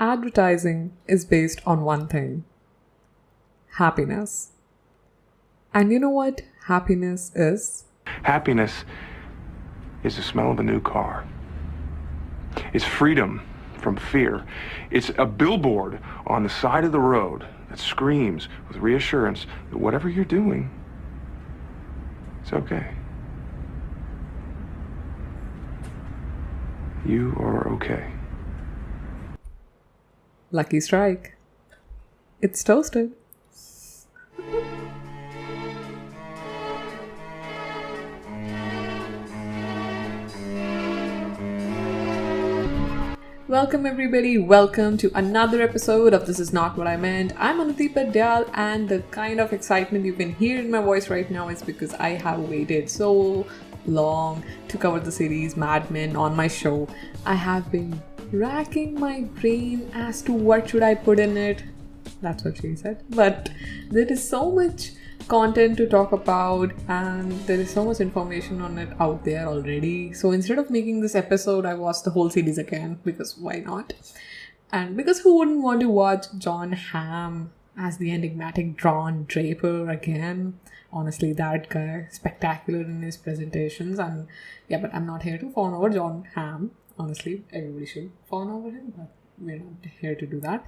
advertising is based on one thing: happiness. And you know what happiness is? Happiness is the smell of a new car. It's freedom from fear. It's a billboard on the side of the road that screams with reassurance that whatever you're doing, it's okay. You are okay. Lucky strike. It's toasted. Welcome everybody, welcome to another episode of This Is Not What I Meant. I'm Anuti Padyal, and the kind of excitement you can hear in my voice right now is because I have waited so long to cover the series Mad Men on my show. I have been racking my brain as to what should I put in it. That's what she said. But there is so much content to talk about and there is so much information on it out there already. So instead of making this episode, I watched the whole series again because why not? And because who wouldn't want to watch Jon Hamm as the enigmatic Don Draper again? Honestly, that guy, spectacular in his presentations. And yeah, but I'm not here to fawn over Jon Hamm. Honestly, everybody should fawn over him, but we're not here to do that.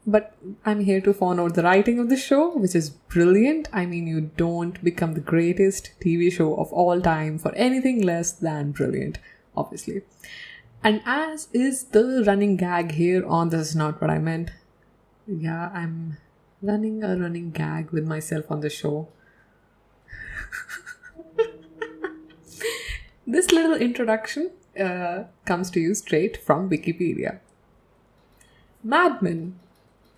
But I'm here to fawn over the writing of the show, which is brilliant. I mean, you don't become the greatest TV show of all time for anything less than brilliant, obviously. And as is the running gag here on This Is Not What I Meant. Yeah, I'm running a running gag with myself on the show. This little introduction comes to you straight from Wikipedia. Mad Men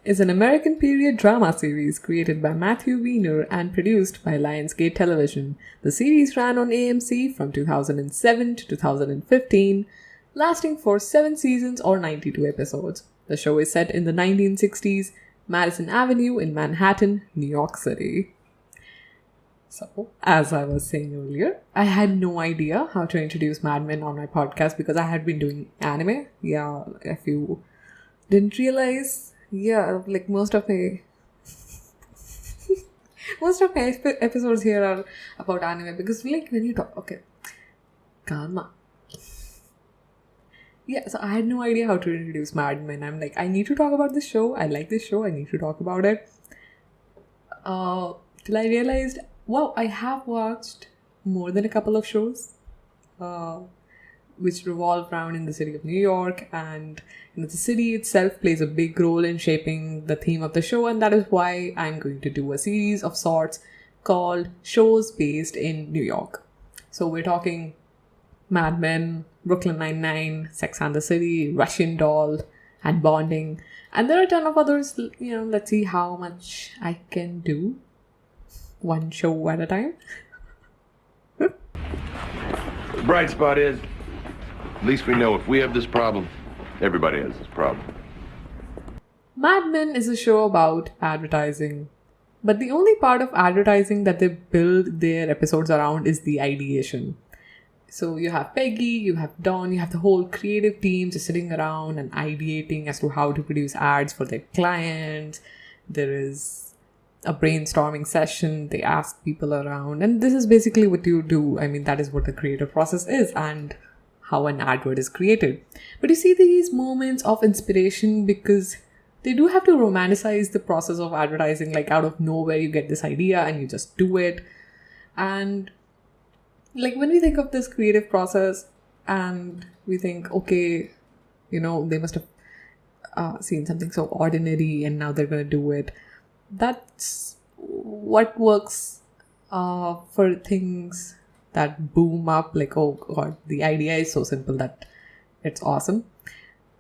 is an American period drama series created by Matthew Weiner and produced by Lionsgate Television. The series ran on AMC from 2007 to 2015, lasting for 7 seasons or 92 episodes. The show is set in the 1960s, Madison Avenue in Manhattan, New York City. So, as I was saying earlier, I had no idea how to introduce Mad Men on my podcast because I had been doing anime. Yeah, if you didn't realize, yeah, like most of my episodes here are about anime because like when you talk, okay, karma. Yeah, so I had no idea how to introduce Mad Men. I'm like, I need to talk about this show. I like this show. I need to talk about it. Till I realized, wow, I have watched more than a couple of shows, which revolve around in the city of New York, and the city itself plays a big role in shaping the theme of the show, and that is why I'm going to do a series of sorts called Shows Based in New York. So we're talking Mad Men, Brooklyn Nine-Nine, Sex and the City, Russian Doll, and Bonding, and there are a ton of others. You know, let's see how much I can do one show at a time. The bright spot is, at least we know if we have this problem, everybody has this problem. Mad Men is a show about advertising. But the only part of advertising that they build their episodes around is the ideation. So you have Peggy, you have Don, you have the whole creative team just sitting around and ideating as to how to produce ads for their clients. There is a brainstorming session, they ask people around, and this is basically what you do. I mean, that is what the creative process is and how an advert is created. But you see these moments of inspiration because they do have to romanticize the process of advertising. Like out of nowhere you get this idea and you just do it. And like when we think of this creative process and we think, okay, you know, they must have seen something so ordinary and now they're going to do it. That's what works for things that boom up, like, oh god, the idea is so simple that it's awesome.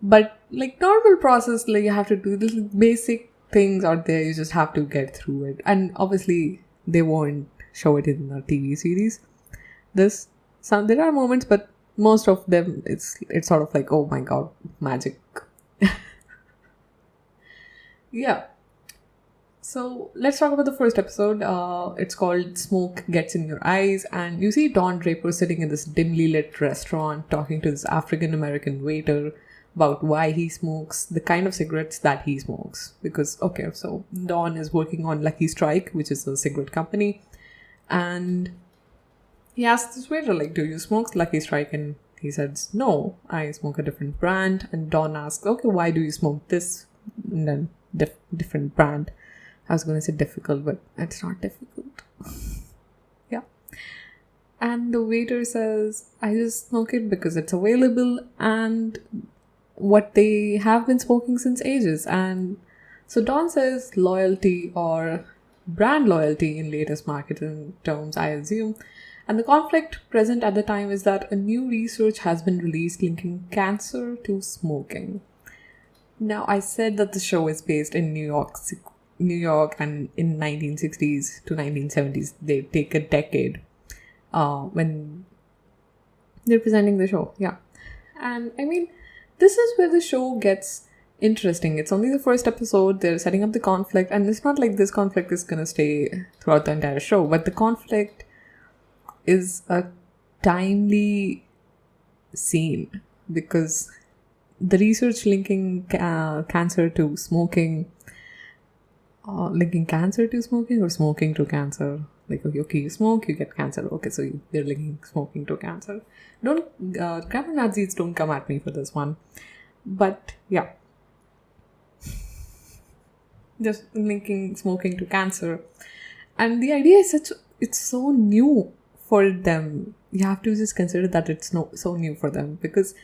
But like normal process, like you have to do little basic things out there, you just have to get through it. And obviously they won't show it in a TV series. There are moments, but most of them it's sort of like, oh my god, magic. Yeah. So let's talk about the first episode. It's called Smoke Gets in Your Eyes, and you see Don Draper sitting in this dimly lit restaurant talking to this African-American waiter about why he smokes the kind of cigarettes that he smokes. Because, okay, so Don is working on Lucky Strike, which is a cigarette company, and he asks this waiter, like, do you smoke Lucky Strike? And he says, no, I smoke a different brand. And Don asks, okay, why do you smoke this and then different brand? I was going to say difficult, but it's not difficult. Yeah. And the waiter says, I just smoke it because it's available and what they have been smoking since ages. And so Don says loyalty or brand loyalty in latest marketing terms, I assume. And the conflict present at the time is that a new research has been released linking cancer to smoking. Now, I said that the show is based in New York, and in 1960s to 1970s. They take a decade when they're presenting the show. Yeah. And I mean, this is where the show gets interesting. It's only the first episode. They're setting up the conflict, and it's not like this conflict is going to stay throughout the entire show, but the conflict is a timely scene because the research linking cancer to smoking, linking cancer to smoking or smoking to cancer. Like, okay, you smoke, you get cancer. Okay, so they're linking smoking to cancer. Grammar Nazis don't come at me for this one. But, yeah. Just linking smoking to cancer. And the idea is it's so new for them. You have to just consider that it's so new for them. Because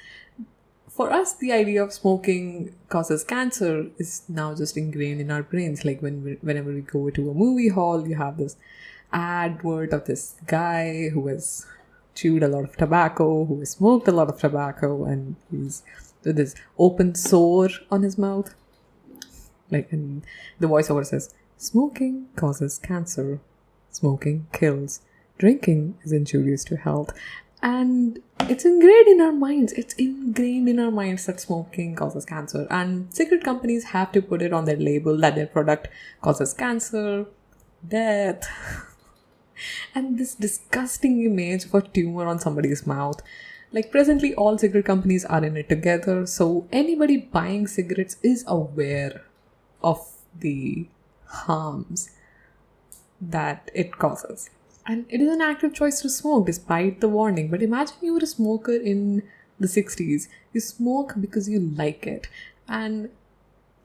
for us, the idea of smoking causes cancer is now just ingrained in our brains. Like whenever we go to a movie hall, you have this advert of this guy who has chewed a lot of tobacco, who has smoked a lot of tobacco, and he's with this open sore on his mouth. Like, and the voiceover says, smoking causes cancer. Smoking kills. Drinking is injurious to health. And it's ingrained in our minds. It's ingrained in our minds that smoking causes cancer. And cigarette companies have to put it on their label that their product causes cancer, death, and this disgusting image of a tumor on somebody's mouth. Like, presently, all cigarette companies are in it together. So anybody buying cigarettes is aware of the harms that it causes. And it is an active choice to smoke despite the warning. But imagine you were a smoker in the 60s. You smoke because you like it. And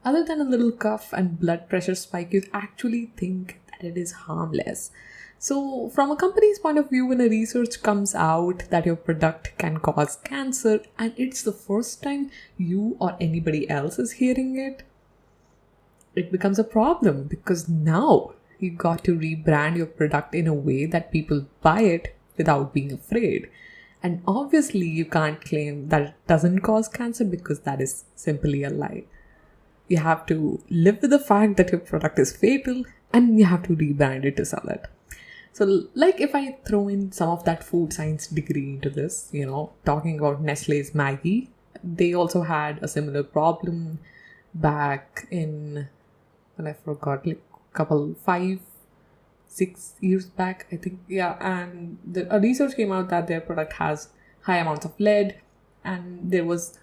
other than a little cough and blood pressure spike, you actually think that it is harmless. So from a company's point of view, when a research comes out that your product can cause cancer and it's the first time you or anybody else is hearing it, it becomes a problem because now you got to rebrand your product in a way that people buy it without being afraid. And obviously you can't claim that it doesn't cause cancer because that is simply a lie. You have to live with the fact that your product is fatal and you have to rebrand it to sell it. So like if I throw in some of that food science degree into this, talking about Nestle's Maggie, they also had a similar problem back in, when I forgot, like 5-6 years back, I think. Yeah, and a research came out that their product has high amounts of lead, and there was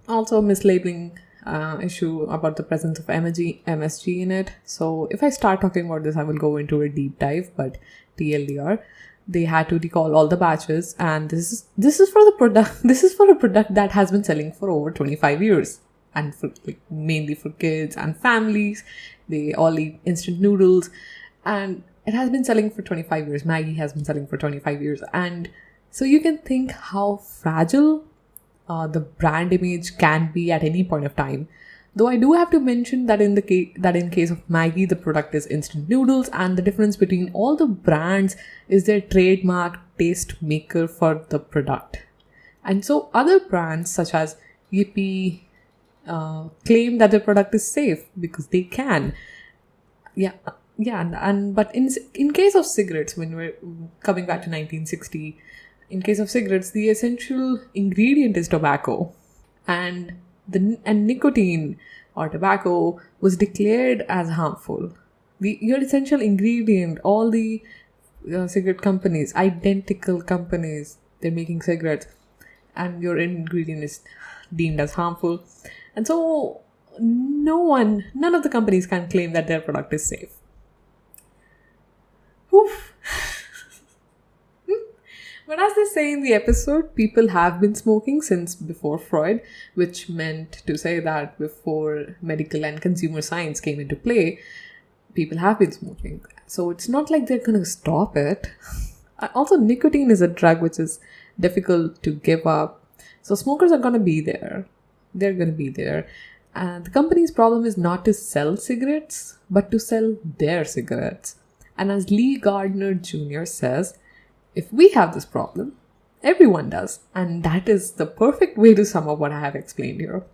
also a mislabeling issue about the presence of MSG in it. So if I start talking about this, I will go into a deep dive, but TLDR, they had to recall all the batches, and this is for the product. This is for a product that has been selling for over 25 years, and for mainly for kids and families. They all eat instant noodles, and it has been selling for 25 years. Maggie has been selling for 25 years, and so you can think how fragile the brand image can be at any point of time. Though I do have to mention that in case of Maggie, the product is instant noodles, and the difference between all the brands is their trademark taste maker for the product. And so other brands such as Yippee claim that their product is safe because they can. But in case of cigarettes, when we're coming back to 1960. In case of cigarettes, the essential ingredient is tobacco, and nicotine or tobacco was declared as harmful. Your essential ingredient, all the cigarette companies, identical companies, they're making cigarettes, and your ingredient is deemed as harmful. And so none of the companies can claim that their product is safe. Oof. But as they say in the episode, people have been smoking since before Freud, which meant to say that before medical and consumer science came into play, people have been smoking. So it's not like they're going to stop it. Also, nicotine is a drug which is difficult to give up. So smokers are going to be there. They're going to be there. And the company's problem is not to sell cigarettes, but to sell their cigarettes. And as Lee Gardner Jr. says, if we have this problem, everyone does. And that is the perfect way to sum up what I have explained here.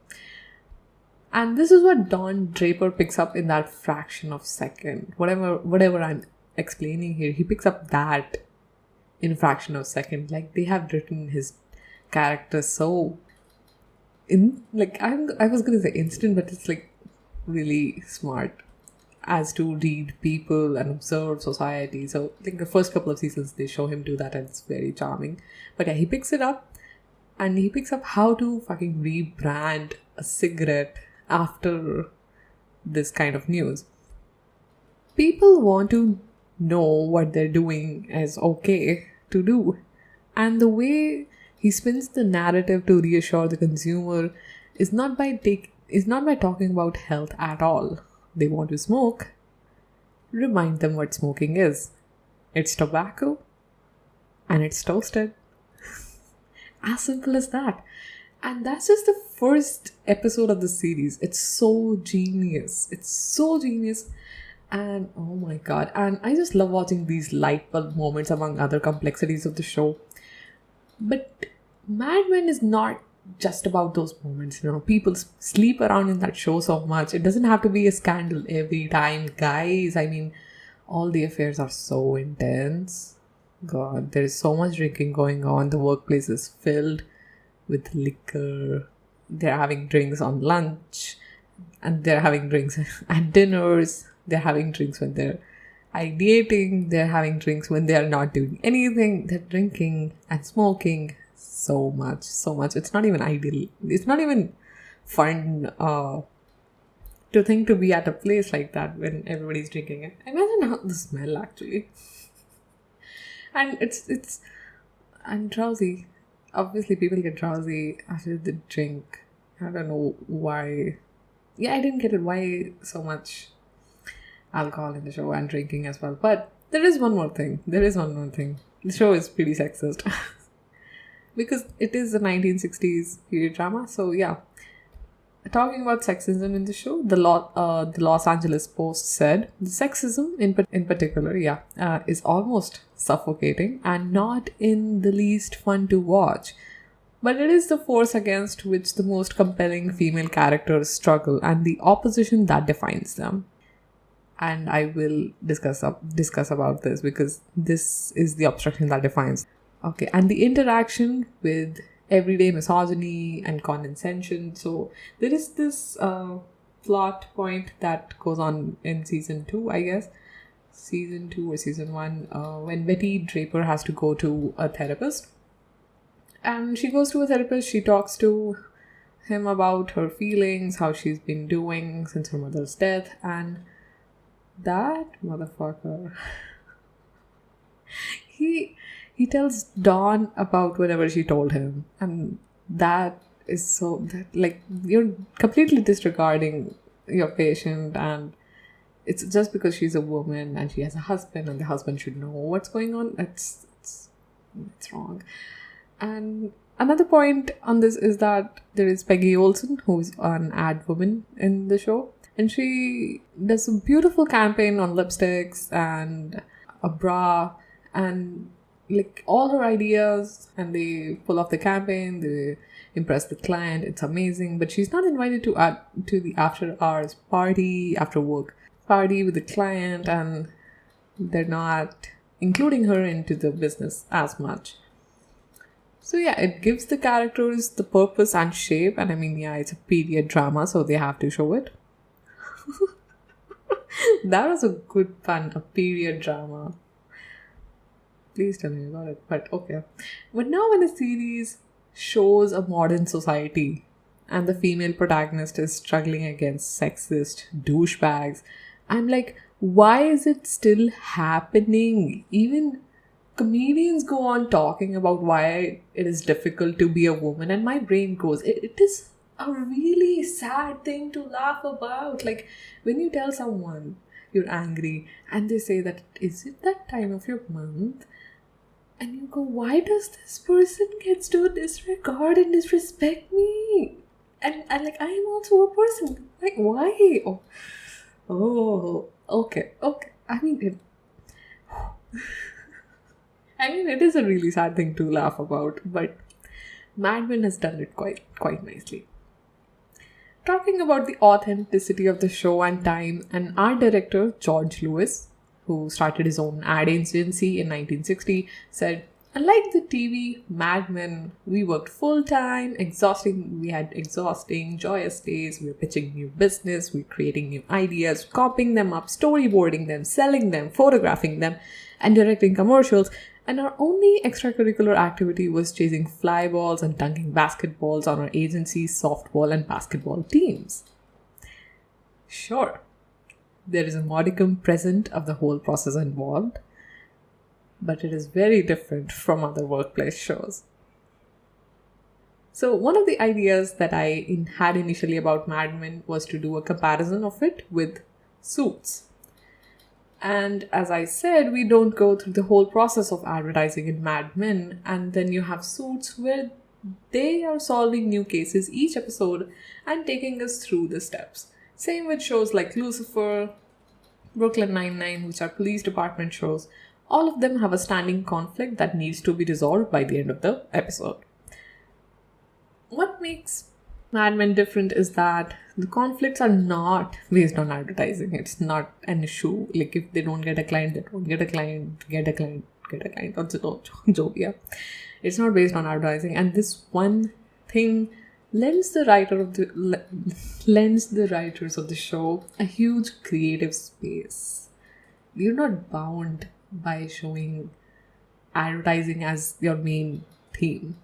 And this is what Don Draper picks up in that fraction of second. Whatever I'm explaining here, he picks up that in a fraction of a second. Like, they have written his character so I was gonna say instant, but it's like really smart as to read people and observe society. So I think the first couple of seasons they show him do that, and it's very charming. But yeah, he picks it up, and he picks up how to fucking rebrand a cigarette after this kind of news. People want to know what they're doing is okay to do, and the way he spins the narrative to reassure the consumer is not by talking about health at all. They want to smoke. Remind them what smoking is. It's tobacco and it's toasted. As simple as that. And that's just the first episode of the series. It's so genius. And oh my god. And I just love watching these light bulb moments among other complexities of the show. But Mad Men is not just about those moments. People sleep around in that show so much. It doesn't have to be a scandal every time, guys. I mean, all the affairs are so intense. God, there is so much drinking going on. The workplace is filled with liquor. They're having drinks on lunch, and they're having drinks at dinners. They're having drinks when they're ideating. They're having drinks when they're not doing anything. They're drinking and smoking so much. It's not even ideal. It's not even fun to think to be at a place like that when everybody's drinking it. Imagine how the smell actually. And I'm drowsy. Obviously people get drowsy after they drink. I don't know why. Yeah, I didn't get it. Why so much alcohol in the show and drinking as well. But there is one more thing. The show is pretty sexist. Because it is a 1960s period drama. So yeah. Talking about sexism in the show, the Los Angeles Post said, the sexism in particular, is almost suffocating and not in the least fun to watch. But it is the force against which the most compelling female characters struggle and the opposition that defines them. And I will discuss about this because this is the obstruction that defines. Okay, and the interaction with everyday misogyny and condescension. So there is this plot point that goes on in season 2, I guess. Season 2 or season 1, when Betty Draper has to go to a therapist. And she goes to a therapist, she talks to him about her feelings, how she's been doing since her mother's death, and that motherfucker... He tells Dawn about whatever she told him. And that is so... you're completely disregarding your patient, and it's just because she's a woman and she has a husband and the husband should know what's going on. It's wrong. And another point on this is that there is Peggy Olson, who's an ad woman in the show. And she does a beautiful campaign on lipsticks and a bra and... all her ideas, and they pull off the campaign, they impress the client, it's amazing, but she's not invited to the after hours party, after work party with the client, and they're not including her into the business as much. So yeah, it gives the characters the purpose and shape, and I mean, yeah, it's a period drama, so they have to show it. That was a good pun, a period drama. Please tell me about it. But okay. But now when a series shows a modern society and the female protagonist is struggling against sexist douchebags. I'm like, why is it still happening? Even comedians go on talking about why it is difficult to be a woman, and my brain goes, it is a really sad thing to laugh about. Like, when you tell someone you're angry and they say that, is it that time of your month? And you go, why does this person get to disregard and disrespect me? And like, I am also a person. Like, why? Oh, okay. I mean, it is a really sad thing to laugh about, but Mad Men has done it quite nicely. Talking about the authenticity of the show and time, and art director George Lewis, who started his own ad agency in 1960, said, unlike the TV Mad Men, we worked full-time, we had exhausting, joyous days, we were pitching new business, we were creating new ideas, copying them up, storyboarding them, selling them, photographing them, and directing commercials. And our only extracurricular activity was chasing fly balls and dunking basketballs on our agency's softball and basketball teams. Sure, there is a modicum present of the whole process involved, but it is very different from other workplace shows. So one of the ideas that I had initially about Mad Men was to do a comparison of it with Suits. And as I said, we don't go through the whole process of advertising in Mad Men, and then you have Suits where they are solving new cases each episode and taking us through the steps. Same with shows like Lucifer, Brooklyn Nine-Nine, which are police department shows. All of them have a standing conflict that needs to be resolved by the end of the episode. What makes Mad Men different is that the conflicts are not based on advertising. It's not an issue. Like, if they don't get a client, they don't get a client, get a client. It's not based on advertising. And this one thing lends the writers of the show a huge creative space. You're not bound by showing advertising as your main theme.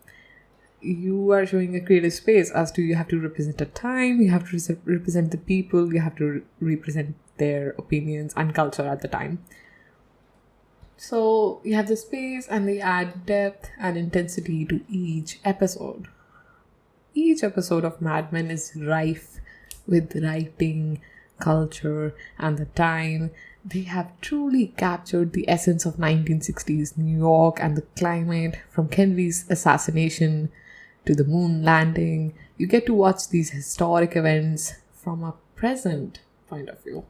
You are showing a creative space as to, you have to represent a time, you have to represent the people, you have to represent their opinions and culture at the time. So you have the space, and they add depth and intensity to each episode. Each episode of Mad Men is rife with writing, culture, and the time. They have truly captured the essence of 1960s New York and the climate, from Kennedy's assassination to the moon landing. You get to watch these historic events from a present point of view.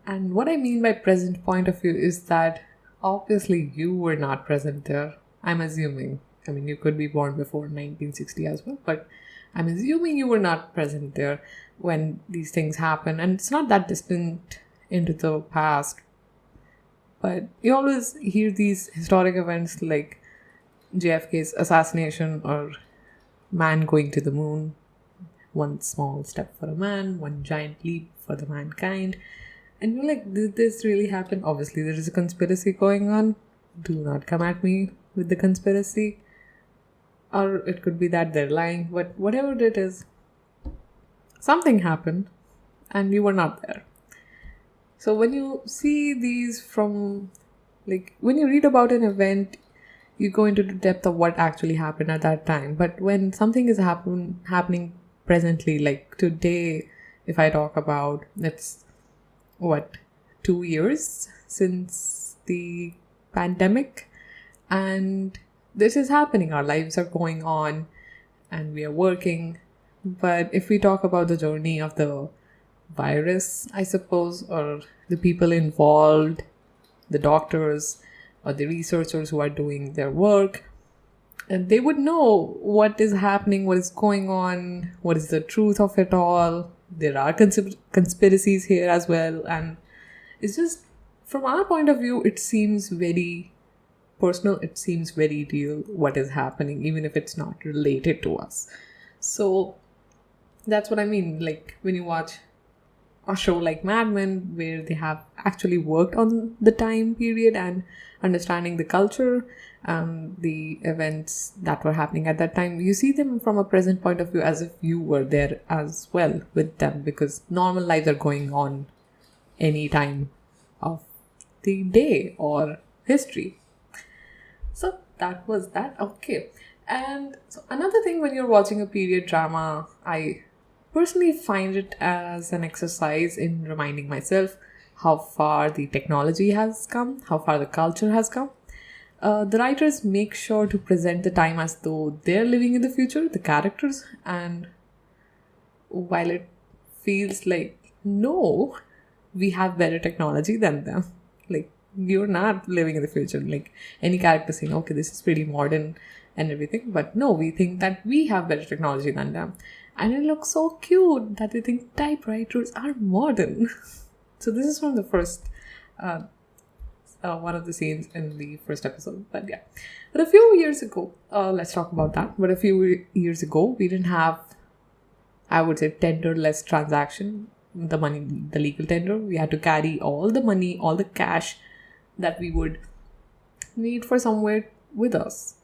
And what I mean by present point of view is that obviously you were not present there. I'm assuming. I mean, you could be born before 1960 as well, but I'm assuming you were not present there when these things happen. And it's not that distant into the past, but you always hear these historic events like JFK's assassination or man going to the moon. One small step for a man, one giant leap for the mankind. And you're like, did this really happen? Obviously there is a conspiracy going on. Do not come at me with the conspiracy. Or it could be that they're lying, but whatever it is, something happened and you were not there. So when you see these from, like, when you read about an event, you go into the depth of what actually happened at that time. But when something is happening presently, like today, if I talk about, it's 2 years since the pandemic, and this is happening. Our lives are going on and we are working. But if we talk about the journey of the virus, I suppose, or the people involved, the doctors or the researchers who are doing their work, and they would know what is happening, what is going on, what is the truth of it all. There are conspiracies here as well, and it's just, from our point of view, it seems very personal, it seems very real what is happening, even if it's not related to us. So that's what I mean. Like, when you watch a show like Mad Men, where they have actually worked on the time period and understanding the culture and the events that were happening at that time, you see them from a present point of view as if you were there as well with them, because normal lives are going on any time of the day or history. So that was that. Okay. And so another thing, when you're watching a period drama, I personally find it as an exercise in reminding myself how far the technology has come, how far the culture has come. The writers make sure to present the time as though they're living in the future, the characters, and while it feels like, no, we have better technology than them. Like, you're not living in the future. Like, any character saying, okay, this is pretty modern and everything, but no, we think that we have better technology than them. And it looks so cute that they think typewriters are modern. So this is from the first, one of the scenes in the first episode. But yeah, but a few years ago, let's talk about that. But a few years ago, we didn't have, I would say, tenderless transaction, the money, the legal tender. We had to carry all the money, all the cash that we would need for somewhere with us.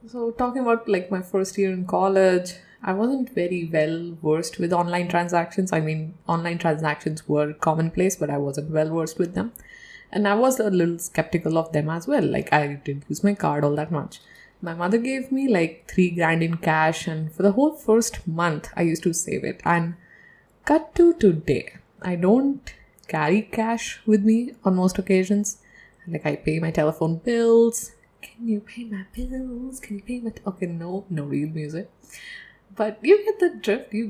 So talking about like my first year in college, I wasn't very well versed with online transactions. I mean, online transactions were commonplace, but I wasn't well versed with them. And I was a little skeptical of them as well. Like, I didn't use my card all that much. My mother gave me like $3,000 in cash, and for the whole first month, I used to save it. And cut to today, I don't carry cash with me on most occasions. Like, I pay my telephone bills. Can you pay my bills? Can you pay my... Okay, no real music. But you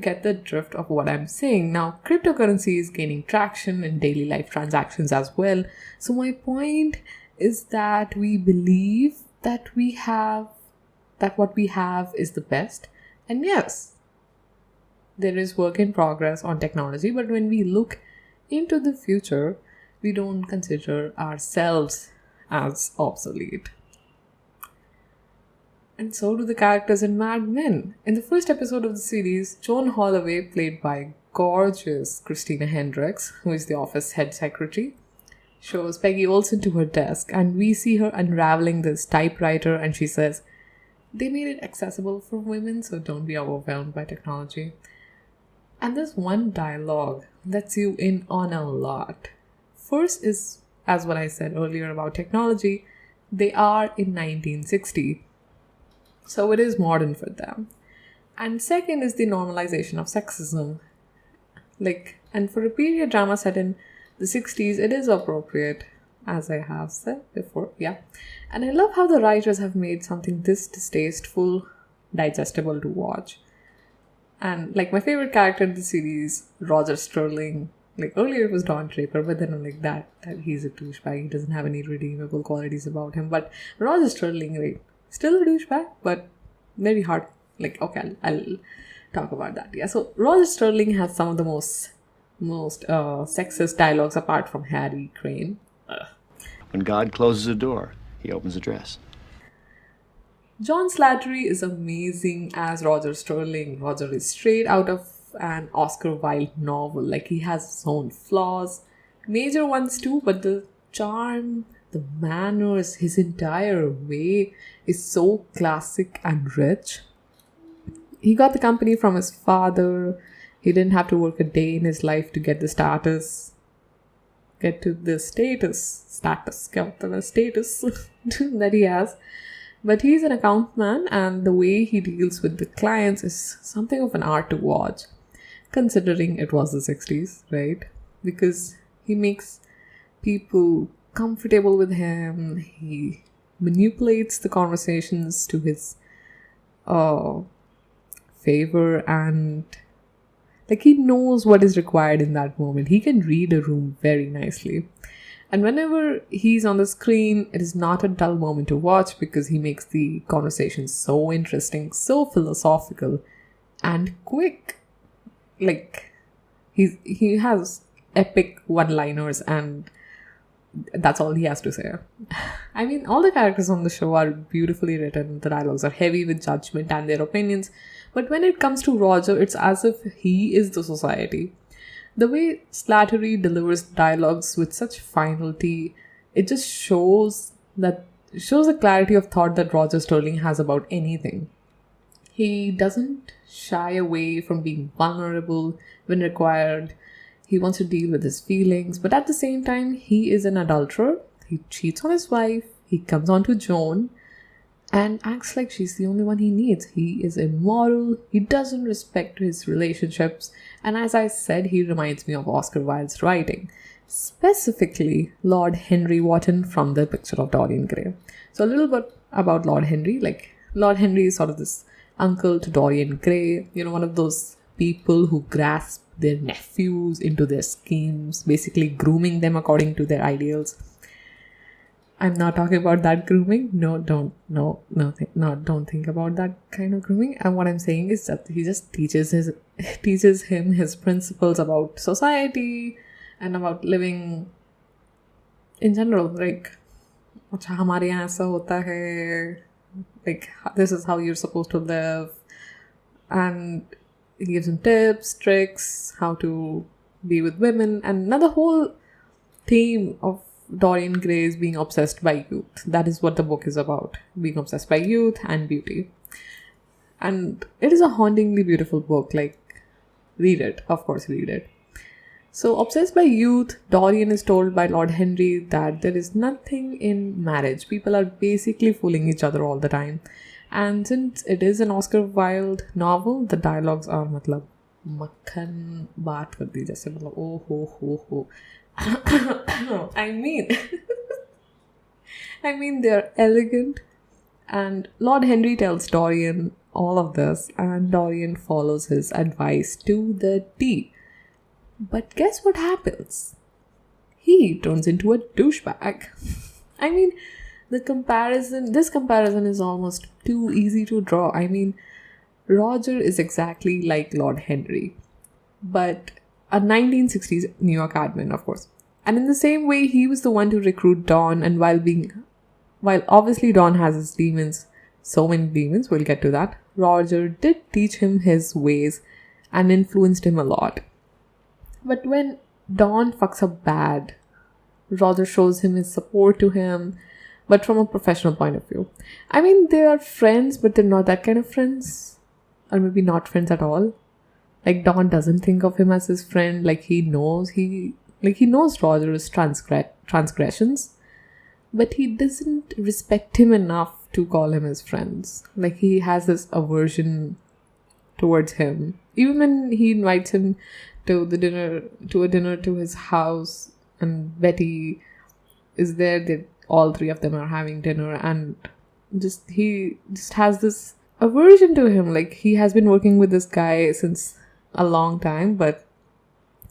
get the drift of what I'm saying. Now, cryptocurrency is gaining traction in daily life transactions as well. So my point is that we believe that what we have is the best. And yes, there is work in progress on technology, but when we look into the future, we don't consider ourselves as obsolete. And so do the characters in Mad Men. In the first episode of the series, Joan Holloway, played by gorgeous Christina Hendricks, who is the office head secretary, shows Peggy Olson to her desk, and we see her unraveling this typewriter, and she says, they made it accessible for women, so don't be overwhelmed by technology. And this one dialogue lets you in on a lot. First is, as what I said earlier about technology, they are in 1960. So it is modern for them. And second is the normalization of sexism. And for a period drama set in the 60s, it is appropriate, as I have said before, yeah. And I love how the writers have made something this distasteful digestible to watch. And like, my favorite character in the series, Roger Sterling. Like, earlier it was Don Draper, but then I'm like, that he's a douchebag. He doesn't have any redeemable qualities about him. But Roger Sterling, right? Still a douchebag, but very hard. Like, okay, I'll talk about that. Yeah, so Roger Sterling has some of the most sexist dialogues apart from Harry Crane. When God closes a door, he opens a dress. John Slattery is amazing as Roger Sterling. Roger is straight out of an Oscar Wilde novel. Like, he has his own flaws, major ones too, but the charm, the manners, his entire way is so classic and rich. He got the company from his father. He didn't have to work a day in his life to get the status that he has. But he's an account man, and the way he deals with the clients is something of an art to watch, considering it was the 60s, right? Because he makes people comfortable with him. He manipulates the conversations to his favor, and like, he knows what is required in that moment. He can read a room very nicely. And whenever he's on the screen, it is not a dull moment to watch, because he makes the conversation so interesting, so philosophical, and quick. Like, he has epic one-liners, and that's all he has to say. I mean, all the characters on the show are beautifully written. The dialogues are heavy with judgment and their opinions. But when it comes to Roger, it's as if he is the society. The way Slattery delivers dialogues with such finality, it just shows the clarity of thought that Roger Sterling has about anything. He doesn't shy away from being vulnerable when required. He wants to deal with his feelings, but at the same time, he is an adulterer. He cheats on his wife. He comes on to Joan and acts like she's the only one he needs. He is immoral. He doesn't respect his relationships. And as I said, he reminds me of Oscar Wilde's writing, specifically Lord Henry Wotton from The Picture of Dorian Gray. So a little bit about Lord Henry. Lord Henry is sort of this uncle to Dorian Gray, one of those people who grasp their nephews into their schemes, basically grooming them according to their ideals. I'm not talking about that grooming. Don't think about that kind of grooming. And what I'm saying is that he just teaches him his principles about society and about living in general. अच्छा हमारे यहाँ ऐसा होता है. This is how you're supposed to live. And he gives him tips, tricks, how to be with women. And now the whole theme of Dorian Gray is being obsessed by youth. That is what the book is about. Being obsessed by youth and beauty. And it is a hauntingly beautiful book. Read it. Of course, read it. So, obsessed by youth, Dorian is told by Lord Henry that there is nothing in marriage. People are basically fooling each other all the time. And since it is an Oscar Wilde novel, the dialogues are makhan baat kar di jaise oh ho. I mean they're elegant, and Lord Henry tells Dorian all of this, and Dorian follows his advice to the T. But guess what happens? He turns into a douchebag. I mean, this comparison is almost too easy to draw. I mean, Roger is exactly like Lord Henry, but a 1960s New York admin, of course. And in the same way, he was the one to recruit Don, and while obviously Don has his demons, so many demons, we'll get to that, Roger did teach him his ways and influenced him a lot. But when Don fucks up bad, Roger shows him his support to him, but from a professional point of view. I mean, they are friends, but they're not that kind of friends. Or maybe not friends at all. Don doesn't think of him as his friend. He knows Roger's transgressions, but he doesn't respect him enough to call him his friends. He has this aversion towards him. Even when he invites him to a dinner to his house, and Betty is there, all three of them are having dinner, and he just has this aversion to him. He has been working with this guy since a long time,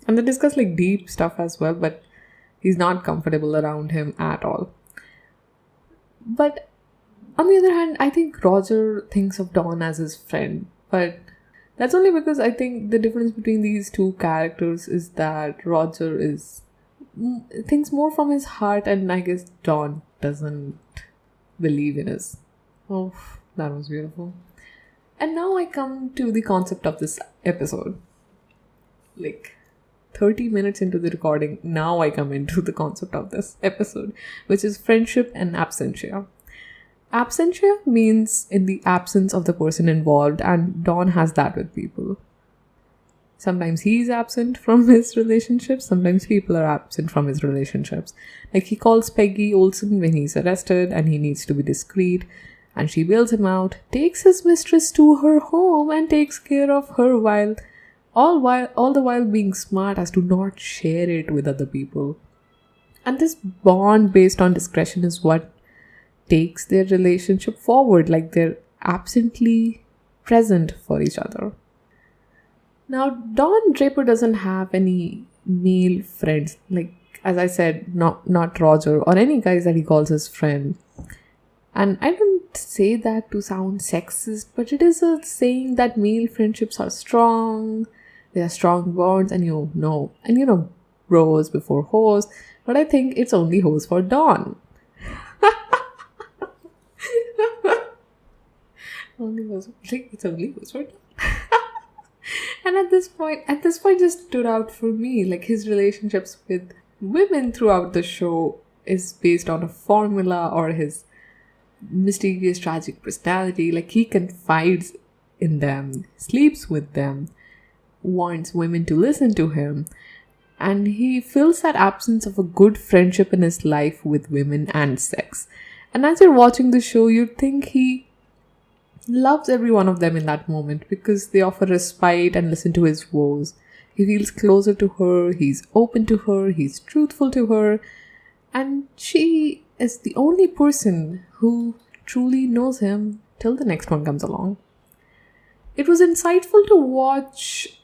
and they discuss deep stuff as well, but he's not comfortable around him at all. But on the other hand, I think Roger thinks of Don as his friend, but that's only because I think the difference between these two characters is that Roger thinks more from his heart, and I guess Don doesn't believe in his. Oh, that was beautiful. And now I come to the concept of this episode. 30 minutes into the recording, now I come into the concept of this episode, which is friendship and absentia. Absentia means in the absence of the person involved, and Don has that with people. Sometimes he's absent from his relationships, sometimes people are absent from his relationships. He calls Peggy Olson when he's arrested and he needs to be discreet, and she bails him out, takes his mistress to her home and takes care of her all the while being smart as to not share it with other people. And this bond based on discretion is what takes their relationship forward. They're absently present for each other. Now, Don Draper doesn't have any male friends. As I said, not Roger or any guys that he calls his friend. And I don't say that to sound sexist, but it is a saying that male friendships are strong. They are strong bonds, and bros before hoes. But I think it's only hoes for Don. It's only hoes for Don. And at this point just stood out for me. Like, his relationships with women throughout the show is based on a formula, or his mysterious tragic personality. Like, he confides in them, sleeps with them, wants women to listen to him, and he fills that absence of a good friendship in his life with women and sex. And as you're watching the show, you'd think he loves every one of them in that moment because they offer respite and listen to his woes. He feels closer to her, he's open to her, he's truthful to her, and she is the only person who truly knows him till the next one comes along. It was insightful to watch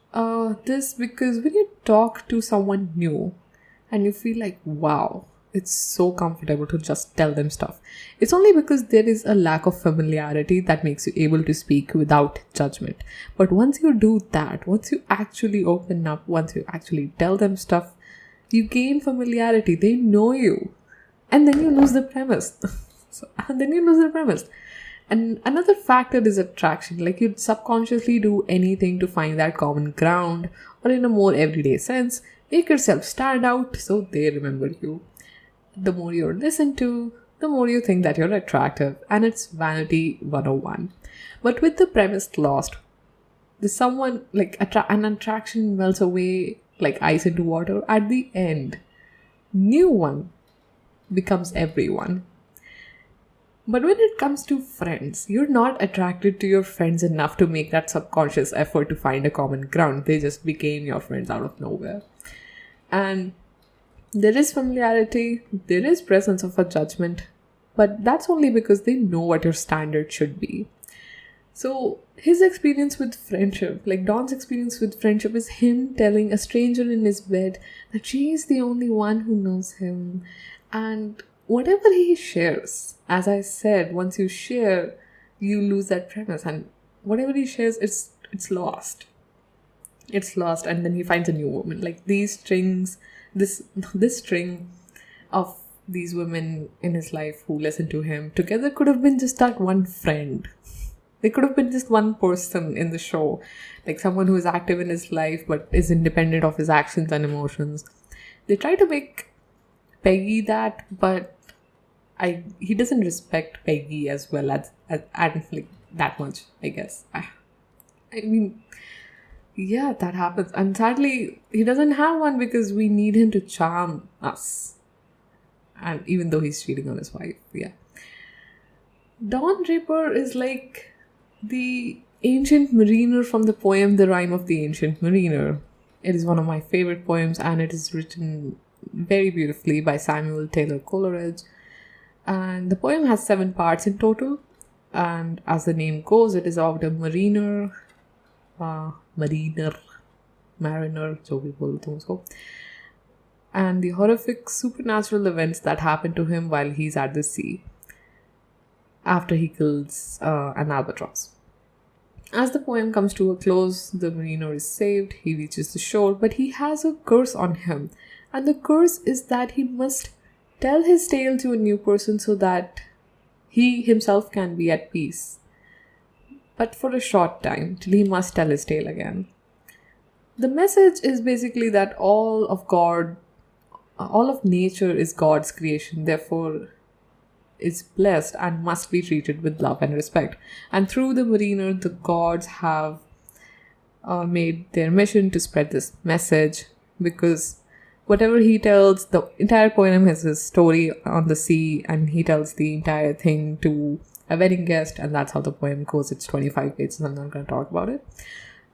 this because when you talk to someone new and you feel like, wow, it's so comfortable to just tell them stuff, it's only because there is a lack of familiarity that makes you able to speak without judgment. But once you do that, once you actually open up, once you actually tell them stuff, you gain familiarity, they know you, and then you lose the premise. And another factor is attraction. Like, you'd subconsciously do anything to find that common ground, or in a more everyday sense, make yourself stand out so they remember you. The more you're listened to, the more you think that you're attractive, and it's vanity 101. But with the premise lost, there's someone like an attraction melts away like ice into water. At the end, new one becomes everyone. But when it comes to friends, you're not attracted to your friends enough to make that subconscious effort to find a common ground. They just became your friends out of nowhere. And there is familiarity, there is presence of a judgment, but that's only because they know what your standard should be. So his experience with friendship, like Don's experience with friendship, is him telling a stranger in his bed that she is the only one who knows him. And whatever he shares, as I said, once you share, you lose that premise. And whatever he shares, it's lost. It's lost, and then he finds a new woman. Like, these strings, this string of these women in his life who listen to him together could have been just that one friend. They could have been just one person in the show, like someone who is active in his life but is independent of his actions and emotions. They try to make Peggy that, but he doesn't respect Peggy as well as like that much, I guess. I mean, yeah, that happens. And sadly, he doesn't have one because we need him to charm us. And even though he's cheating on his wife, yeah. Don Draper is like the ancient mariner from the poem The Rime of the Ancient Mariner. It is one of my favorite poems, and it is written very beautifully by Samuel Taylor Coleridge. And the poem has 7 parts in total. And as the name goes, it is about a mariner, जो भी बोलते हैं उसको, and the horrific supernatural events that happen to him while he's at the sea after he kills an albatross. As the poem comes to a close, the mariner is saved, he reaches the shore, but he has a curse on him, and the curse is that he must tell his tale to a new person so that he himself can be at peace. But for a short time, till he must tell his tale again. The message is basically that all of nature is God's creation, therefore is blessed and must be treated with love and respect. And through the mariner, the gods have made their mission to spread this message, because whatever he tells, the entire poem has his story on the sea, and he tells the entire thing to a wedding guest, and that's how the poem goes. It's 25 pages, I'm not going to talk about it.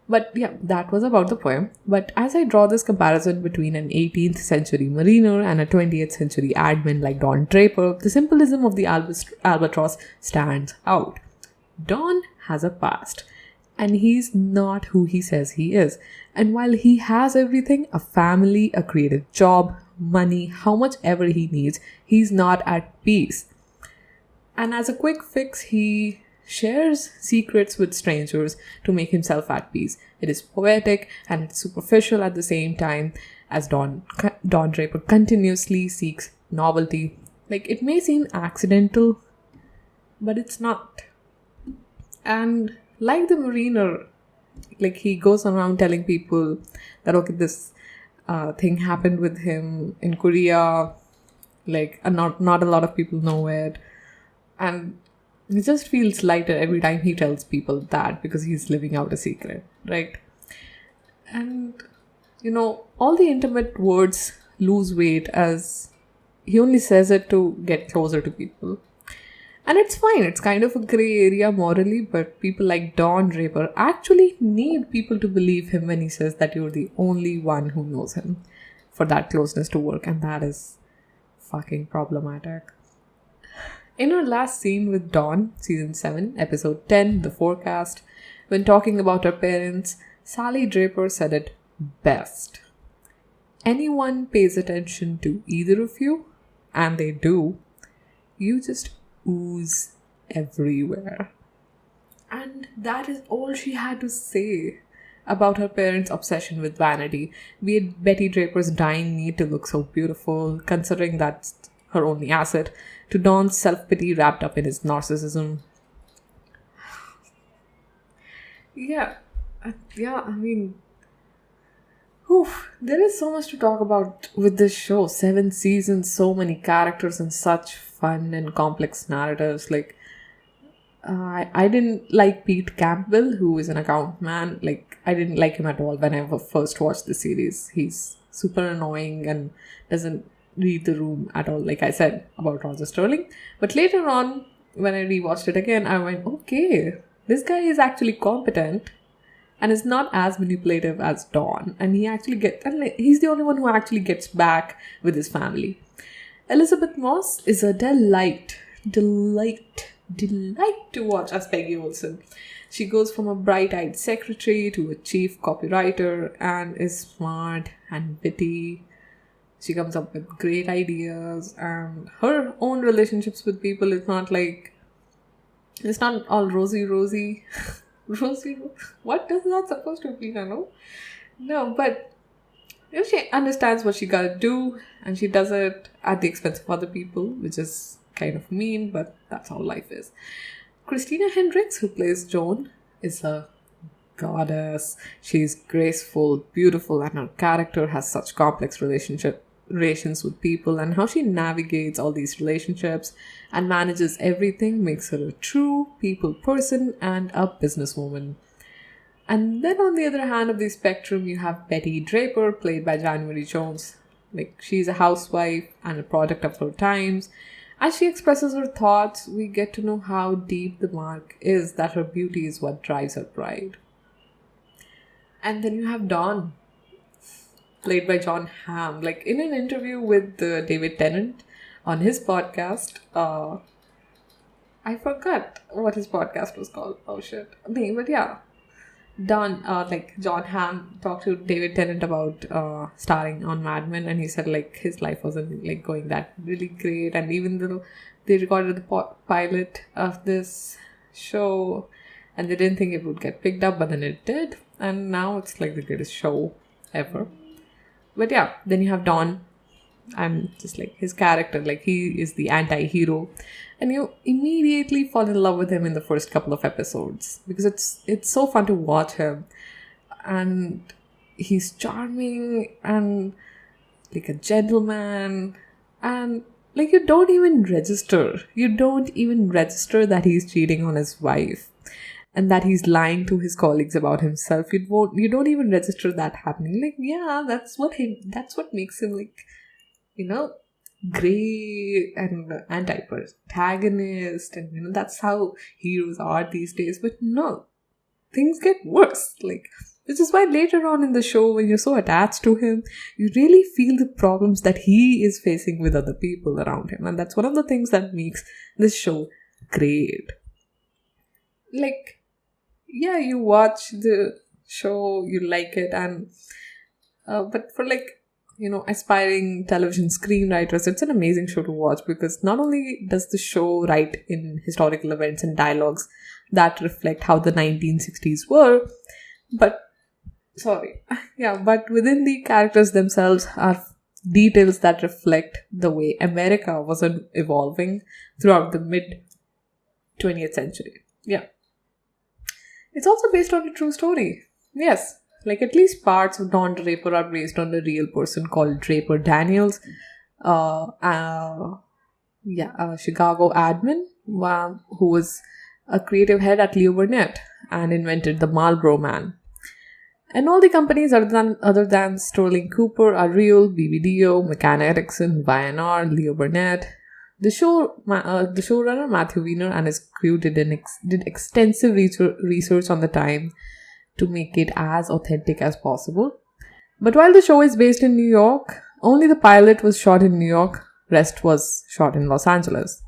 But yeah, that was about the poem. But as I draw this comparison between an 18th century mariner and a 20th century admin like Don Draper, the symbolism of the albatross stands out. Don has a past, and he's not who he says he is. And while he has everything, a family, a creative job, money, how much ever he needs, he's not at peace. And as a quick fix, he shares secrets with strangers to make himself at peace. It is poetic and it's superficial at the same time, as Don Draper continuously seeks novelty. Like, it may seem accidental, but it's not. And like the mariner, Like, he goes around telling people that, okay, this thing happened with him in Korea. Like, not a lot of people know it. And he just feels lighter every time he tells people that, because he's living out a secret, right? And, all the intimate words lose weight as he only says it to get closer to people. And it's fine. It's kind of a gray area morally, but people like Don Draper actually need people to believe him when he says that you're the only one who knows him, for that closeness to work. And that is fucking problematic. In her last scene with Dawn, season 7, episode 10, The Forecast, when talking about her parents, Sally Draper said it best. Anyone pays attention to either of you, and they do, you just ooze everywhere. And that is all she had to say about her parents' obsession with vanity, be it Betty Draper's dying need to look so beautiful, considering that's her only asset, to Don's self-pity wrapped up in his narcissism. Yeah, I mean, there is so much to talk about with this show. 7 seasons, so many characters, and such fun and complex narratives. Like, I didn't like Pete Campbell, who is an account man. Like, I didn't like him at all when I first watched the series. He's super annoying and doesn't read the room at all, like I said about Roger Sterling. But later on, when I rewatched it again, I went, okay, this guy is actually competent and is not as manipulative as Dawn. And he's the only one who actually gets back with his family. Elizabeth Moss is a delight to watch as Peggy Olson. She goes from a bright-eyed secretary to a chief copywriter and is smart and witty. She comes up with great ideas, and her own relationships with people, it's not all rosy. Rosy? What is that supposed to be? I know. No, but she understands what she gotta do, and she does it at the expense of other people, which is kind of mean, but that's how life is. Christina Hendricks, who plays Joan, is a goddess. She's graceful, beautiful, and her character has such complex relations with people, and how she navigates all these relationships and manages everything makes her a true people person and a businesswoman. And then on the other hand of the spectrum, you have Betty Draper, played by January Jones. Like, she's a housewife and a product of her times. As she expresses her thoughts, we get to know how deep the mark is that her beauty is what drives her pride. And then you have Dawn, played by Jon Hamm. Like, in an interview with David Tennant on his podcast, I forgot what his podcast was called. Oh shit. No, but yeah. Jon Hamm talked to David Tennant about starring on Mad Men, and he said like his life wasn't like going that really great, and even though they recorded the pilot of this show and they didn't think it would get picked up, but then it did, and now it's like the greatest show ever. But yeah, then you have Don. I'm just like his character, like he is the anti-hero, and you immediately fall in love with him in the first couple of episodes because it's so fun to watch him, and he's charming and like a gentleman, and like you don't even register that he's cheating on his wife and that he's lying to his colleagues about himself. You don't even register that happening. Like, yeah, that's what makes him like, great and anti-protagonist, and that's how heroes are these days. But no, things get worse. Like, which is why later on in the show, when you're so attached to him, you really feel the problems that he is facing with other people around him, and that's one of the things that makes this show great. Like, yeah, you watch the show, you like it, and but for like, aspiring television screenwriters, it's an amazing show to watch because not only does the show write in historical events and dialogues that reflect how the 1960s were, but within the characters themselves are details that reflect the way America was evolving throughout the mid-20th century. Yeah. It's also based on a true story. Yes, like at least parts of Don Draper are based on a real person called Draper Daniels. Uh, uh, Chicago admin who was a creative head at Leo Burnett and invented the Marlboro Man. And all the companies other than Sterling Cooper are real: BBDO, McCann Erickson, Y&R, Leo Burnett. The showrunner Matthew Weiner and his crew did extensive research on the time to make it as authentic as possible. But while the show is based in New York, only the pilot was shot in New York, rest was shot in Los Angeles.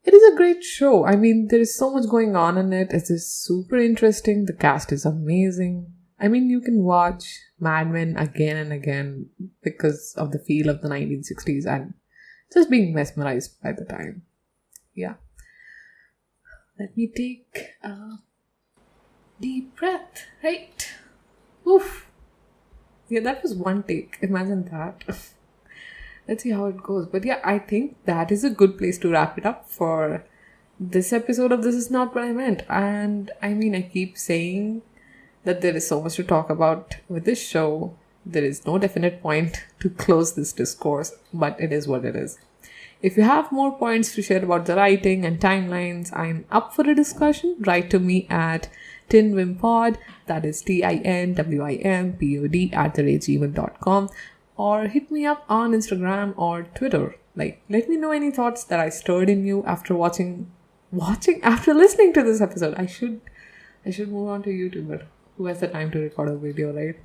It is a great show. I mean, there is so much going on in it. It is super interesting. The cast is amazing. I mean, you can watch Mad Men again and again because of the feel of the 1960s and just being mesmerized by the time. Yeah. Let me take a deep breath. Right. Oof. Yeah, that was one take. Imagine that. Let's see how it goes. But yeah, I think that is a good place to wrap it up for this episode of This Is Not What I Meant. And I mean, I keep saying that there is so much to talk about with this show. There is no definite point to close this discourse, but it is what it is. If you have more points to share about the writing and timelines, I'm up for a discussion. Write to me at tinwimpod, that is TINWIMPOD @gmail.com, or hit me up on Instagram or Twitter. Like, let me know any thoughts that I stirred in you after after listening to this episode. I should move on to YouTube, but who has the time to record a video, right?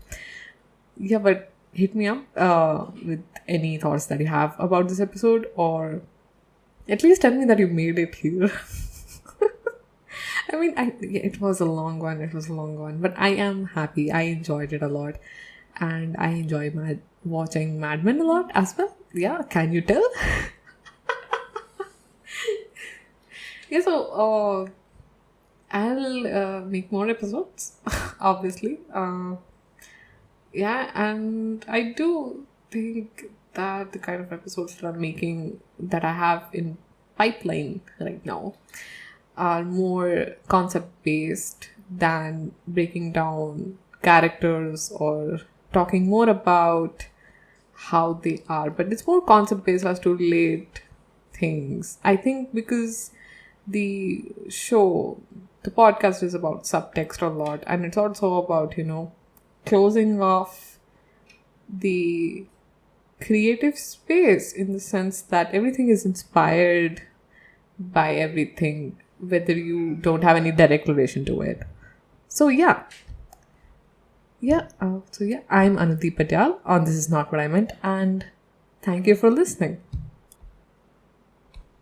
Yeah, but hit me up with any thoughts that you have about this episode, or at least tell me that you made it here. I mean, it was a long one, but I am happy. I enjoyed it a lot, and I enjoy watching Mad Men a lot as well. Yeah, can you tell? Yeah, so I'll make more episodes, obviously. Yeah, and I do think that the kind of episodes that I'm making, that I have in pipeline right now, are more concept-based than breaking down characters or talking more about how they are. But it's more concept-based as to relate things. I think because the podcast is about subtext a lot, and it's also about, closing off the creative space in the sense that everything is inspired by everything, whether you don't have any direct relation to it. So I'm Anudhi Patel on This Is Not What I Meant, and thank you for listening.